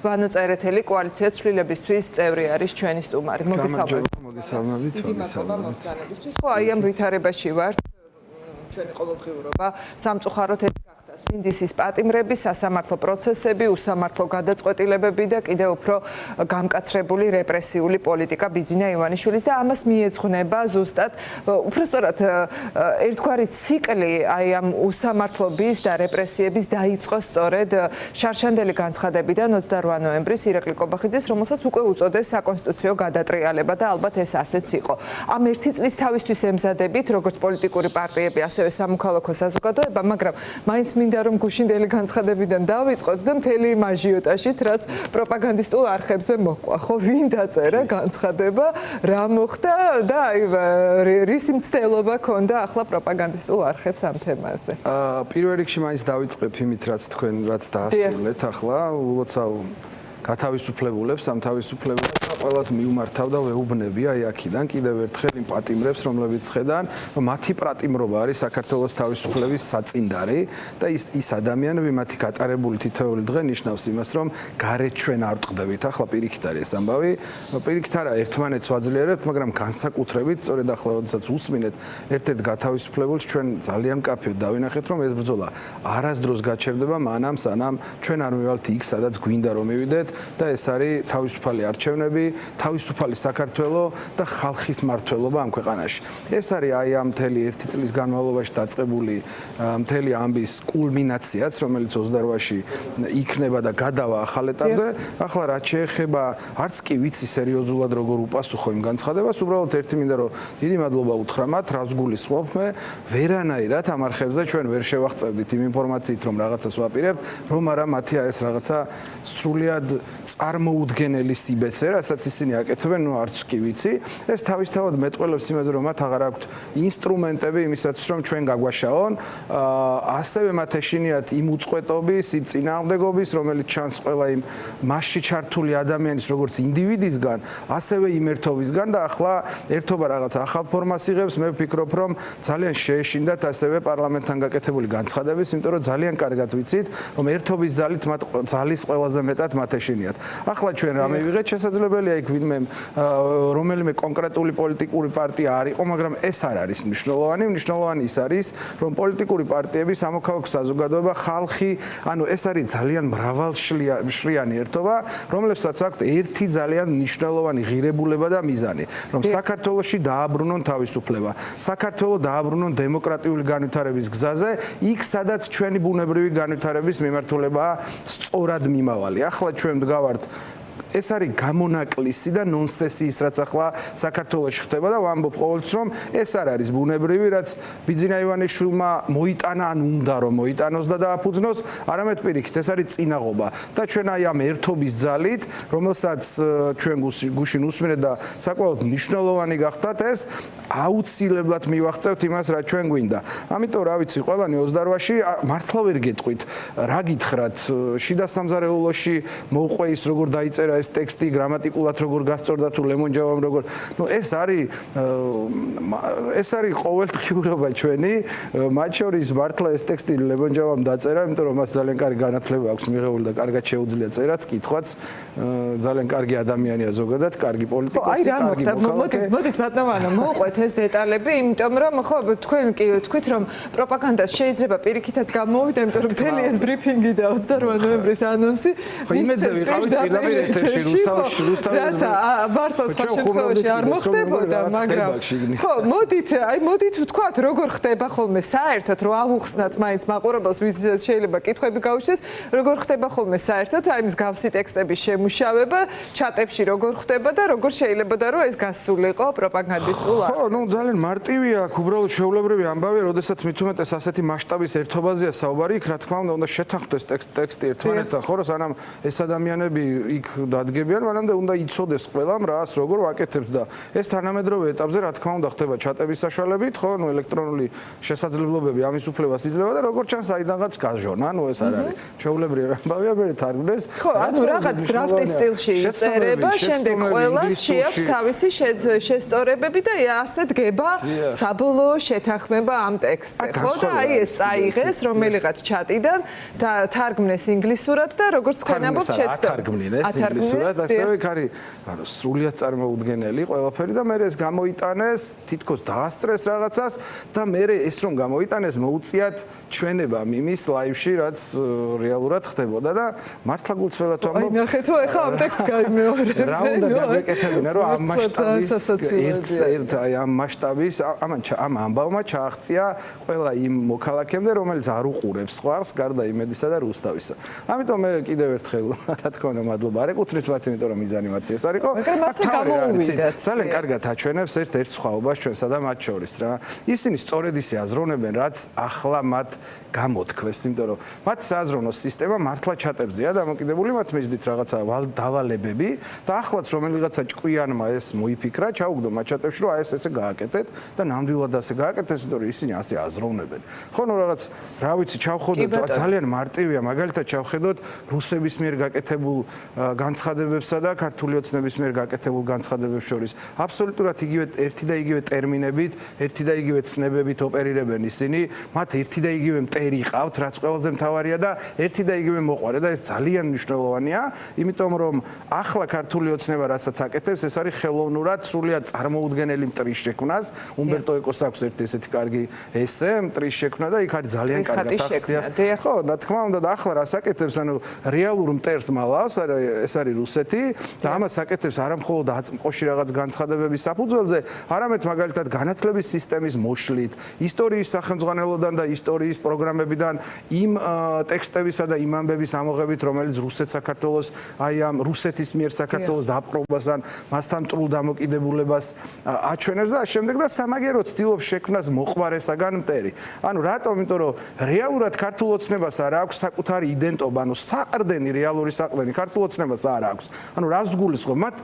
ვანო წერეთელი კოალიციას ცვლილებისთვის წევრი არის ჩვენი სტუმარი. მოგესალმებით. ხო, აი ამ ვითარებაში ვართ. ჩვენი ყოველდღიურობა სამწუხაროდ გახდა სინდისის პატიმრები, სასამართლო პროცესები, უსამართლო გადაწყვეტილებები და კიდევ უფრო გამკაცრებული რეპრესიული პოლიტიკა ბიძინა ივანიშვილის და ამას მიეძღვნება ზუსტად უბრალოდ ერთგვარი ციკლი აი ამ უსამართლობის და რეპრესიების დაიწყო სწორედ შარშანდელი განცხადებიდან 28 ნოემბრის ირაკლი კობახიძის, რომელსაც უკვე უწოდეს საკონსტიტუციო გადატრიალება და ალბათ ეს ასეც იყო. ამ ერთი წლის თავისთვის ემზადებით როგორც პოლიტიკური პარტიები, ასევე სამოქალაქო საზოგადოება, მაგრამ მაინც მინდა რომ გუშინდელი განცხადებიდან დავიწყოთ და მთელი იმ აჟიოტაჟით, რაც პროპაგანდისტულ არხებზე მოჰყვა. ხო, ვინ დაწერა განცხადება, რა მოხდა და აი რისი მცდელობა ქონდა ახლა პროპაგანდისტულ არხებს ამ თემაზე? პირველ რიგში მაინც დავიწყებ იმით, რაც დაასრულეთ ახლა, უცაუ გათავისუფლებულებს, ამ თავისუფლებულებს ყველას მიუმართავდა ვეუბნები აი აქიდან კიდევ ერთხელ იმ პატიმრებს, რომლებიც ხედან, რომ მათი პატიმრობა არის საქართველოს თავისუფლების საწინდარი და ის ადამიანები მათი გატარებული თითოეული დღე ნიშნავს იმას, რომ გარეთ ჩვენ არ ვტყდებით. ახლა პირიქით არის ეს ამბავი, პირიქით არა ერთმანეთს ვაძლიერებთ, მაგრამ განსაკუთრებით სწორედ ახლა როდესაც უსმინეთ ერთ-ერთ გათავისუფლებულს, ჩვენ ძალიან მკაფიოდ დავინახეთ, რომ ეს ბრძოლა არასდროს გაჩერდება მანამ, სანამ ჩვენ არ მივალთ იქ, სადაც გვინდა რომ მივიდეთ და ეს არის თავისუფალი არჩევნები, თავისუფალი საქართველო და ხალხის მმართველობა ამ ქვეყანაში. ეს არის აი ამ მთელი ერთი წლის განმავლობაში დაწყებული მთელი ამბის კულმინაციაც, რომელიც 28-ში იქნება და გადავა ახალ ეტაპზე. ახლა რაც შეეხება, არც კი ვიცი სერიოზულად როგორ უპასუხო იმ განცხადებას, უბრალოდ ერთი მინდა რომ დიდი მადლობა უთხრა მათ, რაც გულისხმობ მე, ვერანაირად ამ არხებზე ჩვენ ვერ შევაღწევდით იმ ინფორმაციით, რომ რაღაცას ვაპირებთ, რომ არა მათი ეს რაღაცა სრულიად წარმოუდგენელი სიბეცე, რასაც ისინი აკეთებენ, ნუ არც კი ვიცი. ეს თავისთავად მეტყველებს იმაზე, რომ მათ აღარ აქვთ ინსტრუმენტები იმისათვის, რომ ჩვენ გაგვაშაონ, ასევე მათ ეშინიათ იმ უწყვეტობის, იმ წინააღმდეგობის, რომელიც ჩანს ყველა იმ მასში ჩართული ადამიანის როგორც ინდივიდისგან, ასევე იმ ერთობისგან და ახლა ერთობა რაღაც ახალ ფორმას იღებს. მე ვფიქრობ, რომ ძალიან შეეშინდათ ასევე პარლამენტთან გაკეთებული განცხადების, იმიტომ რომ ძალიან კარგად ვიცით, რომ ერთობის ძალით მათ ძალის ყველაზე მეტად მათ ეშინიათ. ახლა ჩვენ რა მივიღეთ, შესაძლებელია იქ ვინმე რომელიმე კონკრეტული პოლიტიკური პარტია არ იყო, მაგრამ ეს არ არის მნიშვნელოვანი. მნიშვნელოვანი ის არის, რომ პოლიტიკური პარტიები, სამოქალაქო საზოგადოება, ხალხი, ანუ ეს არის ძალიან მრავალშრიანი ერთობა, რომლებსაც აქვთ ერთი ძალიან მნიშვნელოვანი ღირებულება და მიზანი, რომ საქართველოში დააბრუნონ თავისუფლება, საქართველო დააბრუნონ დემოკრატიული განვითარების გზაზე, იქ სადაც ჩვენი ბუნებრივი განვითარების მიმართულებაა სწორად მიმავალი. ახლა ჩვენ ვდგავართ ეს არის გამონაკლისი და ნონსენსი ის რაც ახლა საქართველოში ხდება და ვამბობ ყოველთვის რომ ეს არ არის ბუნებრივი რაც ბიძინა ივანიშვილმა მოიტანა ან უნდა რომ მოიტანოს და დააფუძნოს არამედ პირიქით ეს არის წინაღობა და ჩვენ აი ამ ერთობის ძალით რომელსაც ჩვენ გუშინ უსმინეთ და საკმაოდ მნიშვნელოვანი გახდათ ეს აუცილებლად მივახცევთ იმას რაც ჩვენ გვინდა ამიტომ რა ვიცი ყველანი 28-ში მართლა ვერ გეტყვით რა გითხრათ შიდა სამზარეულოში მოუყვე ის როგორ დაიწერა ეს ტექსტი გრამატიკულად როგორ გასწორდა თუ ლემონჯავამ როგორ ნუ ეს არის ყოველდღიურობა ჩვენი მათ შორის მართლა ეს ტექსტი ლემონჯავამ დაწერა იმიტომ რომ მას ძალიან კარგი განათლება აქვს მიღებული და კარგად შეუძლია წერაც კითხვაც ძალიან კარგი ადამიანია ზოგადად კარგი პოლიტიკოსი კარგი მოქალაქე მოდით ბატონო მოუყვეთ ეს დეტალები იმიტომ რომ ხო თქვენ კი თქვით რომ პროპაგანდას შეიძლება პირიქითაც გამოვიდა იმიტომ რომ მთელი ეს ბრიფინგი და 28 ნოემბრის ანონსი ხო იმედზე ვიყავით პირდაპირ ეთერში რუსთავი რაცა მართლაც ხო შემთხვევაში არ მოხდებოდა მაგრამ ხო მოდით ვთქვათ როგორ ხდება ხოლმე საერთოდ რომ ავუხსნათ მაინც მაყურებელს ვის შეიძლება კითხვები გაუჩნდეს როგორ ხდება ხოლმე საერთოდ აი მსგავსი ტექსტების შემუშავება ჩატებში როგორ ხდება და როგორ შეიძლება და რომ ეს გასულიყო პროპაგანდისტულ ხო ნუ ძალიან მარტივია აქ უბრალოდ შეულებრივი ამბავი როდესაც მით უმეტეს ასეთი მასშტაბის ერთობაზეა საუბარი იქ რა თქმა უნდა შეთანხმდეს ტექსტი ერთმანეთთან ხო რომ სანამ ეს ადამიანები იქ დადგებიან, მანამდე უნდა იცოდეს ყველამ რას როგორ ვაკეთებთ და ეს თანამედროვე ეტაპზე რა თქმა უნდა ხდება ჩატების საშუალებით, ხო, ნუ ელექტრონული შესაძლებლობები ამის უფლებას იძლევა და როგორც ჩანს აიდანღაც გაჟონა, ნუ ეს არ არის ჩვეულებრივი ამბავია, მე თარგმნეს. ხო, ანუ რაღაც დრაფტის სტილში იწერება, შემდეგ ყველას შეაქვს თავისი შესწორებები და ასე დგება საბოლოო შეთანხმება ამ ტექსტზე. ხო და აი ეს წაიღეს რომელიღაც ჩატიდან და თარგმნეს ინგლისურად და როგორც თქვენ ამბობთ შეცდომა. ათარგმნეს ინგლისურად, ასევე იქ არის ანუ სრულიად წარმოუდგენელი ყველაფერი და მე ეს გამოიტანეს, თითქოს დაასწრეს რაღაცას და მე ეს რომ გამოიტანეს მოუწიათ ჩვენება მიმის ლაივში, რაც რეალურად ხდებოდა და მართლა გულწრფელად ვამბობ. აი ნახე თუ ეხა ამ ტექსტს გაიმეორებ. რა უნდა გაგვეკეთებინა რომ ამ მასშტაბის ერთ აი ამ მასშტაბის ამ ამბავმა ჩააღწია ყველა იმ მოქალაქემდე, რომელიც არ უყურებს სხვას, გარდა იმედისა და რუსთავისა. ამიტომ მე კიდევ ერთხელ რა თქმა უნდა მადლობა არ ეკუთვნით მათ, იმიტომ რომ მიზანი მათი ეს არისო. ძალიან კარგად აჩვენებს ერთ სხვაობას ჩვენსა და მათ შორის რა. ისინი სწორედ ისე აზროვნებენ, რაც ახლა მათ გამოთქვეს, იმიტომ რომ მათ სააზროვნო სისტემა მართლა ჩატებზეა დამოკიდებული, მათ მისდით რაღაცა დავალებები და ახლაც რომელიღაცა ჭკვიანმა ეს მოიფიქრა, ჩაუგდო მათ ჩატებში, რომ აი ესე გააკეთეთ და ნამდვილად ასე გააკეთეთ, იმიტომ რომ ისინი ასე აზროვნებენ. ხო, ნუ რაღაც რა ვიცი, ჩავხედოთ ძალიან მარტივია, მაგალითად ჩავხედოთ რუსების მიერ გაკეთებულ განცხადებებსა და ქართული ოცნების მიერ გაკეთებულ განცხადებებს შორის. აბსოლუტურად იგივე ერთი და იგივე ტერმინებით, ერთი და იგივე ცნებებით ოპერირებენ ისინი, მათ ერთი და იგივე მტერი ყავთ, რაც ყველაზე მთავარია და ერთი და იგივე მოყვარე და ეს ძალიან მნიშვნელოვანია, იმიტომ რომ ახლა ქართული ოცნება რასაც აკეთებს, ეს არის ხელოვნურად სრულიად წარმოუდგენელი მტრის შექმნას. უმბერტო ეკოს აქვს ერთი ესეთი კარგი ესე, მტრის შექმნა და იქ არის ძალიან კარგად ახსნია. ხო, რა თქმა უნდა და ახლა რას აკეთებს, ანუ რეალურ მტერს მალავს, ეს არის რუსეთი და ამას აკეთებს არა მხოლოდ აწმყოში რაღაც განცხადებების საფუძველზე, არამედ მაგალითად განათლების სისტემის მოშლით, ისტორიის სახელმძღვანელოდან და ისტორიის პროგრამებიდან იმ ტექსტებისა და იმ ამბების ამოღებით, რომელიც რუსეთს საქართველოს აი ამ რუსეთის მიერ საქართველოს დაპყრობას ან მასთან მტრულ დამოკიდებულებას აჩვენებს და შემდეგ და სამაგეროდ ცდილობს შექმნას მოყვარესაგან მტერი. ანუ რატომ? იმიტომ რომ რეალურად ქართულ ოცნებას არ აქვს საკუთარი იდენტობა, ანუ საყრდენი რეალური საყრდენი ქართულ ოცნებას არ აქვს. ანუ რას გულისხმობ? მათ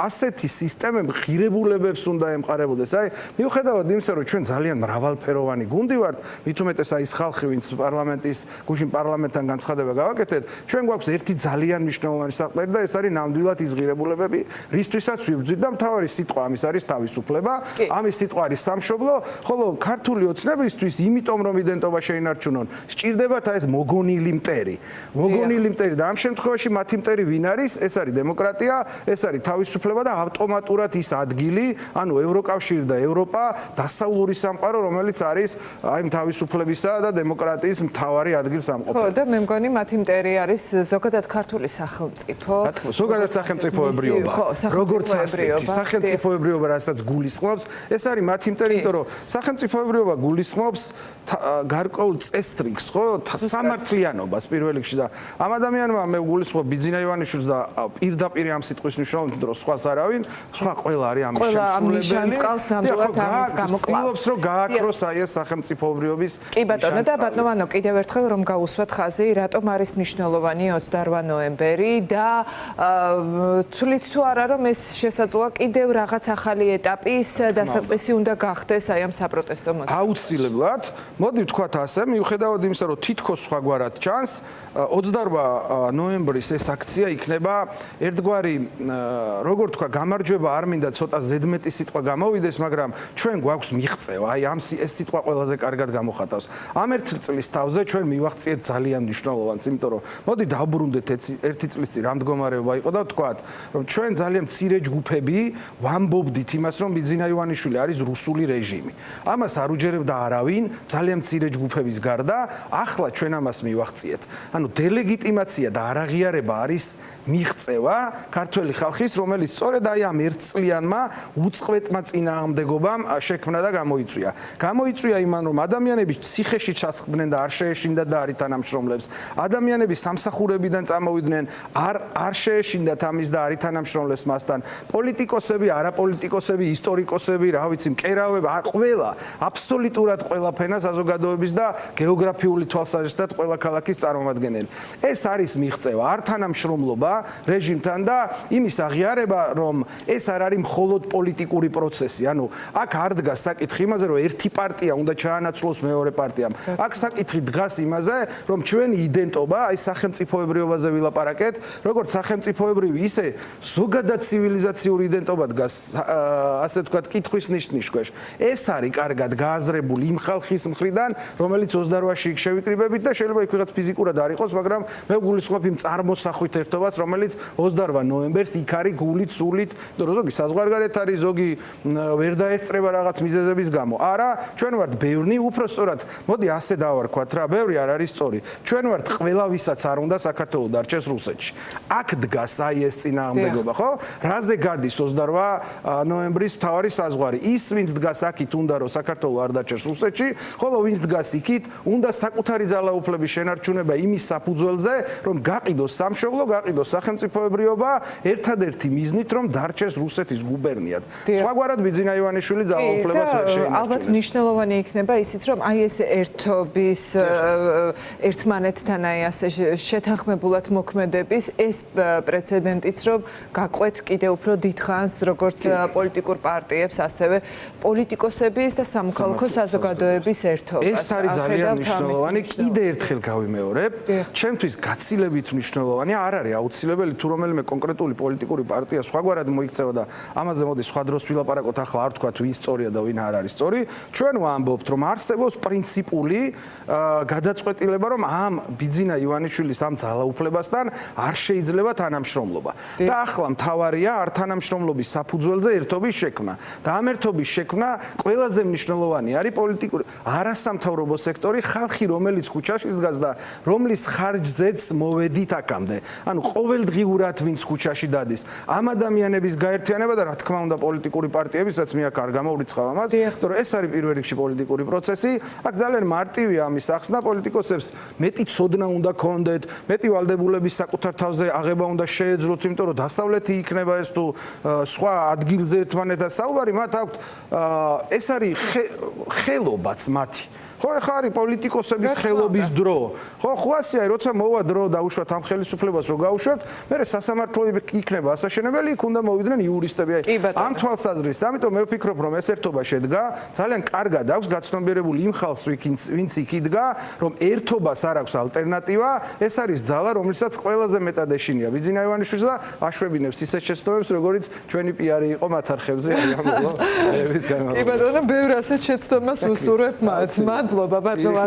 ასეთი სისტემები ღირებულებებს უნდა ემყარებოდეს. აი, მიუხედავად იმისა, რომ ჩვენ ძალიან მრავალფეროვანი გუნდი ვართ, მით უმეტეს აი ეს ხალხი, ვინც პარლამენტის გუშინ პარლამენტთან განცხადება გავაკეთეთ, ჩვენ გვაქვს ერთი ძალიან მნიშვნელოვანი საყრდენი და ეს არის ნამდვილად ის ღირებულებები, რისთვისაც ვიბრძვით და მთავარი სიტყვა ამის არის თავისუფლება, ამის სიტყვა არის სამშობლო, ხოლო ქართული ოცნებისთვის, იმიტომ რომ იდენტობა შეინარჩუნონ, სჭირდებათ აი ეს მოგონილი მტერი. მოგონილი მტერი და ამ შემთხვევაში მათი მტერი ვინ არის? ეს არის დემოკრატია, ეს არის თავისუფლება და ავტომატურად ის ადგილი, ანუ ევროკავშირი და ევროპა დასავლური სამყარო, რომელიც არის აი თავისუფლებისა და დემოკრატიის მთავარი ადგილსამყოფელი. ხო, და მე მგონი მათი მტერი არის ზოგადად ქართული სახელმწიფო. რა თქმა უნდა, ზოგადად სახელმწიფოებრიობა. როგორც ასეთი სახელმწიფოებრიობა, რასაც გულისხმობს, ეს არის მათი მტერი, იმიტომ რომ სახელმწიფოებრიობა გულისხმობს გარკვეულ წესრიგს, ხო, სამართლიანობას პირველ რიგში და ამ ადამიანმა მე გულისხმობ ბიძინა ივანიშვილს და პირდაპირ ამ სიტყვის მნიშვნელობით, რომ სხვას არავინ, სხვა ყველა არის ამის შემსრულებელი. წყალს ნამდვილად ამის გამოკლავს. ცდილობს რომ გააკროს აი ეს სახელმწიფოებრიობის. კი ბატონო და ბატონო კიდევ ერთხელ რომ გავუსვათ ხაზი, რატომ არის მნიშვნელოვანი 28 ნოემბერი და თვლით თუ არა რომ ეს შესაძლოა კიდევ რაღაც ახალი ეტაპის დასაწყისი უნდა გახდეს აი ამ საპროტესტო მოძრაობაში. აუცილებლად, მოდი ვთქვათ ასე, მიუხედავად იმისა, რომ თითქოს სხვაგვარად ჩანს, 28 ნოემბრის ეს აქცია იქნება ერთგვარი, როგორ თქვა, გამარჯვება არ მინდა ცოტა ზედმეტი სიტყვა გამოვიდეს, მაგრამ ჩვენ გვაქვს მიღწევა, აი ამ ეს სიტყვა ყველაზე კარგად გამოხატავს. ამ ერთი წლის თავზე ჩვენ მივახციეთ ძალიან მნიშვნელოვანს, იმიტომ რომ მოდი დავბრუნდეთ ერთი წლის წინ რა მდგომარეობა იყო და ვთქვათ, რომ ჩვენ ძალიან მცირე ჯგუფები ვამბობდით იმას, რომ ბიძინა ივანიშვილი არის რუსული რეჟიმი. ამას არ უჯერებდა არავინ, ძალიან მცირე ჯგუფების გარდა, ახლა ჩვენ ამას მივახციეთ. ანუ დელეგიტიმაცია და არაღიარება არის მიღწევა ქართველი ხალხის, რომელიც სწორედ აი ამ ერთწლიანმა უწყვეტმა წინააღმდეგობამ შექმნა და გამოიწვია. გამოიწვია იმან, რომ ადამიანები ციხეში ჩასხდნენ და არ შეეშინდათ და არ ითანამშრომლებს. ადამიანები სამსახურებიდან წამოვიდნენ, არ შეეშინდათ ამის და არ ითანამშრომლებს მასთან. პოლიტიკოსები, არაპოლიტიკოსები, ისტორიკოსები, რა ვიცი, მკერავები, ყველა, აბსოლუტურად ყველა ფენა საზოგადოების და გეოგრაფიული თვალსაზრისით ყველა ქალაქის წარმომადგენელი. ეს არის მიღწევა, არ თანამშრომლობა, ეხლა რეჟიმთან და იმის აღიარება, რომ ეს არ არის მხოლოდ პოლიტიკური პროცესი. ანუ აქ არ დგას საკითხი იმაზე, რომ ერთი პარტია უნდა ჩაანაცვლოს მეორე პარტიამ. აქ საკითხი დგას იმაზე, რომ ჩვენი იდენტობა, აი სახელმწიფოებრიობაზე ვილაპარაკეთ, როგორც სახელმწიფოებრივი, ისე ზოგადად ცივილიზაციური იდენტობა დგას, ასე ვთქვათ, კითხვის ნიშნის ქვეშ. ეს არის კარგად გააზრებული იმ ხალხის მხრიდან, რომელიც 28-ში იქ შევიკრიბებით და შეიძლება იქ ვიღაც ფიზიკურად არ იყოს, მაგრამ მე გულისხმობ იმ წარმოსახვით ერთობას, რომელიც 28 ნოემბერს იქ არის გულით, სულით, რომ ზოგი საზღვარგარეთ არის, ზოგი ვერ დაესწრება რაღაც მიზეზების გამო. არა, ჩვენ ვართ ბევრი, უფრო სწორად, მოდი ასე დავარქვათ რა, ბევრი არ არის სწორი. ჩვენ ვართ ყველა, ვისაც არ უნდა საქართველოს დარჩეს რუსეთში. აქ დგას აი ეს წინააღმდეგობა, ხო? რაზე გადის 28 ნოემბრის მთავარი საზღვარი? ის, ვინც დგას აქით, უნდა რომ საქართველოს არ დარჩეს რუსეთში, ხოლო ვინც დგას იქით, უნდა საკუთარი ძალაუფლების შენარჩუნება იმის საფუძველზე, რომ გაყიდოს სამშობლო, გაყიდოს სახელმწიფოებრიობა, ერთადერთი მიზნით, რომ დარჩეს რუსეთის გუბერნიად. სხვაგვარად ბიძინა ივანიშვილი ძალაუფლებას ვერ შეინარჩუნებს. ალბათ მნიშვნელოვანი იქნება ისიც, რომ აი ეს ერთობის ერთმანეთთან აი ასე შეთანხმებულად მოქმედების ეს პრეცედენტიც, რომ გაყვეთ კიდევ უფრო დიდხანს როგორც პოლიტიკურ პარტიებს, ასევე პოლიტიკოსების და სამოქალაქო საზოგადოების ერთობას. ეს არის ძალიან მნიშვნელოვანი. კიდე ერთხელ გავიმეორებ, ჩემთვის გაცილებით მნიშვნელოვანია, არ არის აუცილებელი თუ რომელიმე კონკრეტული პოლიტიკური პარტია სხვაგვარად მოიქცევა და ამაზე მოდი სხვა დროს ვილაპარაკოთ, ახლა არ თქვა ვინ სწორია და ვინ არ არის სწორი. ჩვენ ვამბობთ, რომ არსებობს პრინციპული გადაწყვეტილება, რომ ამ ბიძინა ივანიშვილის ამ ძალაუფლებასთან არ შეიძლება თანამშრომლობა. და ახლა მთავარია არ თანამშრომლობის საფუძველზე ერთობის შექმნა. და ამ ერთობის შექმნა ყველაზე მნიშვნელოვანი არის პოლიტიკური არასამთავრობო სექტორი, ხალხი, რომელიც ქუჩაში დგას და რომლის ხარჯზეც მოვედით აქამდე. ანუ ყოველდღიურად ვინც ქუჩაში დადის, ამ ადამიანების გაერთიანება და რა თქმა უნდა პოლიტიკური პარტიებისაც მე აქ არ გამოვრიცხავ ამას, რომ ეს არის პირველ რიგში პოლიტიკური პროცესი. აქ ძალიან მარტივია ამის ახსნა, პოლიტიკოსებს მეტი ცოდნა უნდა ქონდეთ, მეტი ვალდებულების საკუთარ თავზე აღება უნდა შეეძლოთ, იმიტომ რომ დასავლეთი იქნება ეს თუ სხვა ადგილზე ერთმანეთთან საუბარი, მათ აქვთ ეს არის ხელობაც მათი. ხო, ეხლა არის პოლიტიკოსების ხელობის დრო. ხო, ხواسია, როცა მოვა დრო დაუშვათ ამ ხელისუფლებას, რომ გაუშვათ, მერე სასამართლო იქნება ასაშენებელი, იქ უნდა მოვიდნენ იურისტები. ამ თვალსაზრისით, ამიტომ მე ვფიქრობ, რომ ეს ერთობა შედგა, ძალიან კარგად აქვს გაცნობიერებული იმ ხალხს, ვინც იქ იდგა, რომ ერთობას არ აქვს ალტერნატივა, ეს არის ძალა, რომელსაც ყველაზე მეტად ეშინია ბიძინა ივანიშვილს და აშვებინებს ისეთ შეცდომებს, როგორიც ჩვენი პიარი იყო მათ არხებზე, არის ამბობა. კი ბატონო, ბევრ ასეთ შეცდომას ვუსურვებ მათ. მადლობა ბატონო.